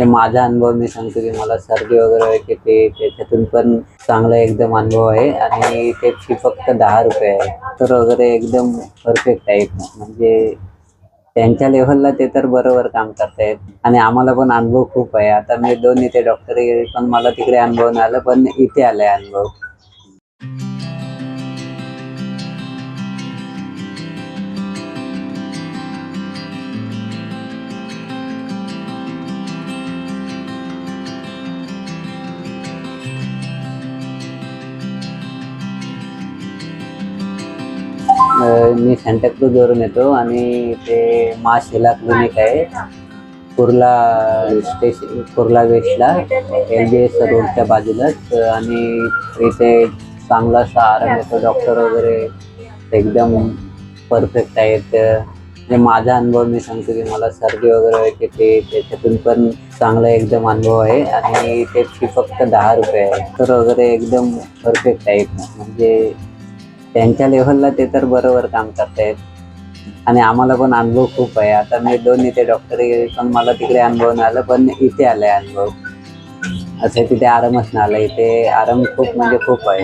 माझा अनुभव मी सांगतो की मला सर्दी वगैरे व्हायची ते त्याच्यातून पण चांगला एकदम अनुभव आहे आणि ते फी फक्त 10 रुपये आहे. तर वगैरे एकदम परफेक्ट आहे. म्हणजे त्यांच्या लेव्हलला ते तर बरोबर काम करतायत आणि आम्हाला पण अनुभव खूप आहे. आता मी 2 इथे डॉक्टर पण मला तिकडे अनुभव नाही आला, पण इथे आलाय अनुभव. मी सांताक्रूजवरून येतो आणि ते मा शिला क्लिनिक आहे कुर्ला कुर्ला वेस्टला LBS रोडच्या बाजूलाच. आणि इथे चांगला असा आराम येतो. डॉक्टर वगैरे एकदम परफेक्ट आहेत. म्हणजे माझा अनुभव मी सांगतो की मला सर्दी वगैरे व्हायची ते त्याच्यातून पण चांगला एकदम अनुभव आहे आणि ते फी फक्त 10 रुपये आहे. तर वगैरे एकदम परफेक्ट आहेत. म्हणजे त्यांच्या लेव्हलला ते तर बरोबर काम करतायत आणि आम्हाला पण अनुभव खूप आहे. आता मी 2 इथे डॉक्टर पण मला तिकडे अनुभव नाही आला, पण इथे आलाय अनुभव. असं तिथे आरामच नाही आला. इथे आराम खूप म्हणजे खूप आहे.